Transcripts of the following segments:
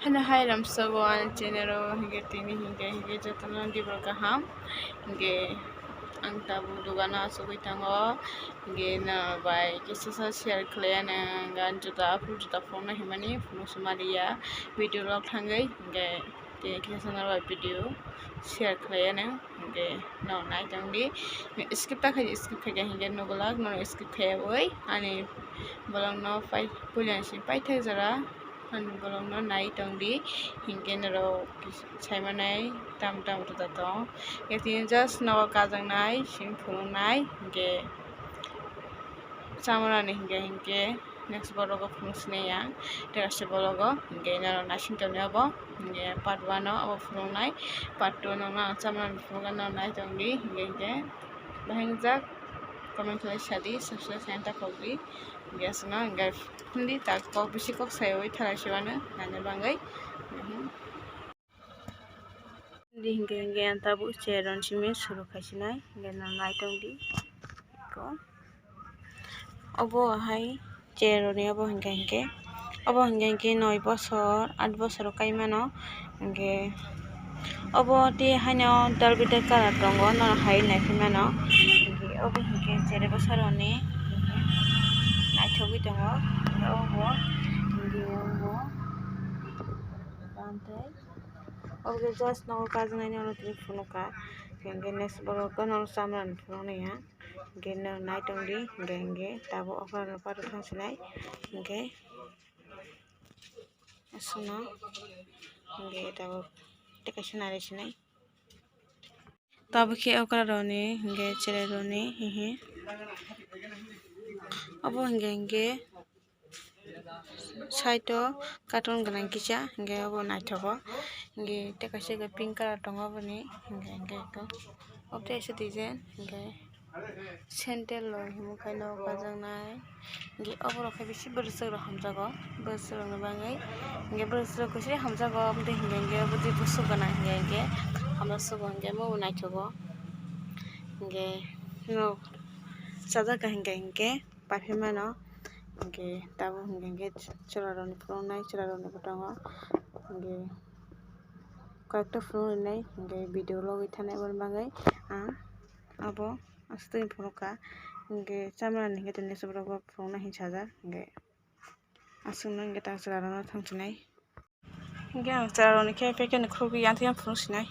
Hai ramsawan chenero hingga tini hingga jotono di berkaham hingga ang tabu dugana asugui tango hingga na bai kisa share kalian gan juta phone himani phone sumaria video log thangai hingga tini kisa na bai video share kalian hingga no night angdi skip kai hingga no gulag no skip kai oi ani bolong no pai pulian si pai thajara bolong no night angdi hingga nero saimanai tam tuta tong yakti just nawa kajang nai sim phulung nai hingga samara ni hingga next borogo phulung yang terasa borogo hingga nero nasin tong abo hingga part 1 no abo phulung nai part 2 no na samara ni phulung no nai tongdi hingga bahangjak comment kali sadi subscribe santa kogri hingga suna hingga hindi tak kok bisi kok sayoi thalai siwana nanya bangai di hingga tabu ceron simi suruh kasinai hingga nai tongdi ko obo hai ceroni obo hingga obo hingga 9 bosor 8 bosor kaimano hingga obo ti haino dalbite kala tongo no hai nai pimano hingga obo hingga cere bosaroni nai thobi tongo obo hingga obo bantai oke just no kajang nai no tini phunuka hingga next borogo no samran phunuk ya hingga nai tongdi hingga tabo okra no paru thangsinai hingga asuna hingga tabo tekasinari sinai tabo ke okra roni hingga cere roni hihi obo hingga saito carton ganang kisa hingga obo naithogo hingga tekasiga pink color tongo oboni hingga ko obte ase dijen hingga sandal lo himukai no kajang nai hingga obo rok hai bisi borosok rok hamjago borosok rok ni bangai hingga borosok rok kusi hamjago oboni hingga obodi busuk ganang hingga hamjak hingga mo naithogo hingga no sajaka hingga paphimano hingga tabo hingga choraroni phulung nai choraroni tongo hingga কয়েকটা phulung nai hingga video logoi thanai boni bagai ang abo astui phunuka hingga chamani hingga tini soborogo phulung nai hinsajak hingga asungno hingga tang chwrarono thangsinai hingga ang chwraroni khe packet ni khurugui yang phulung sinai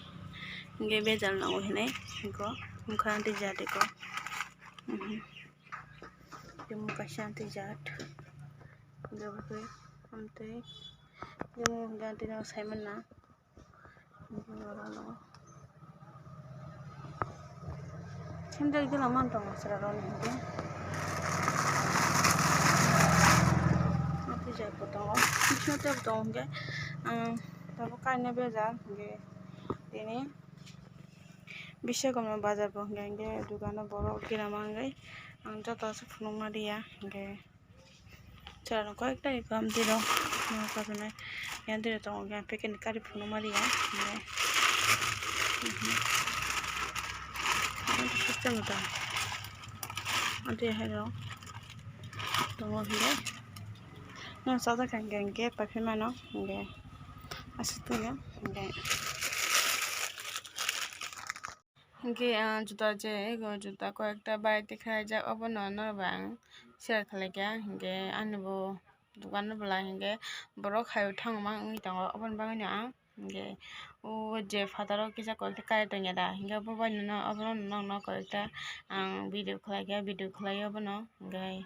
hingga bejal nango hinai hingga mukha anti jat ko mukha anti jat hingga bukai amtei hingga hingga anti no saiman na sandal gila mantong chwrarono hingga anti jat bo tongo bisino tab tongo hingga tabo kaina bejal hingga tini bishakomno bazar bo hingga dugano borok gira mangai ang joto ase phulung maria hingga chwrano koyekta amti ro kajanai yanti ro tongo hingga packet ni kari phulung maria hingga system ta anti hai ro tongo hingga no sajaka hingga paphimano hingga asituya hingga hingga juta je juta koyekta baite khaijak obo no bang share khlaikya hingga anibo dukan bwla hingga borok hayo thangmang ongoi tongo oboni bagui no ang hingga o je fataro kisa koyekta kai tongya da hingga bobai no obono koyekta ang video khlai obono hingga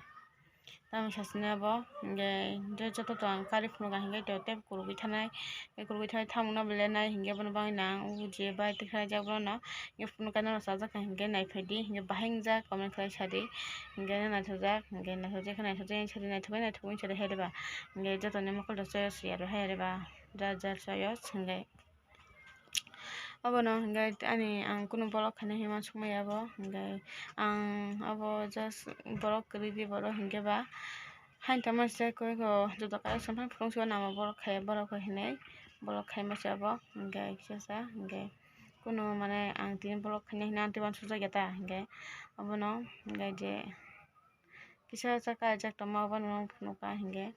tamo sasini abo hingga joto to ang kari phunuk hingga tei kurugui thanai thamung no lenai hingga bono bagui no ang je baite khlaijak bono phunuk no sajaka hingga naiphadi hingga bahangjak comment khlai sadi hingga naithokjak hingga naithokjak sadi haireba hingga jotoni mokol do choice aro haireba jar choice hingga obono hingga ani ang kuno borok khainai himansukmai abo hingga ang abo just borok ridi borok hingga ba hain tamansi koyeko juta collection phulung siba nama borok hinai borok khai masa abo hingga kisa hingga kuno mane ang tini borok khainai hina anti bansukjak ta hingga obono hingga je kisa chaka jak tongma obono phunuka hingga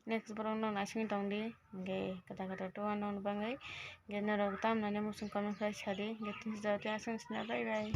next borok no naising tongdi hingke kata kata toa non bangai hingke norok tamnani muchung kamoi khai sadi hingke tin jora asang sina bye bye.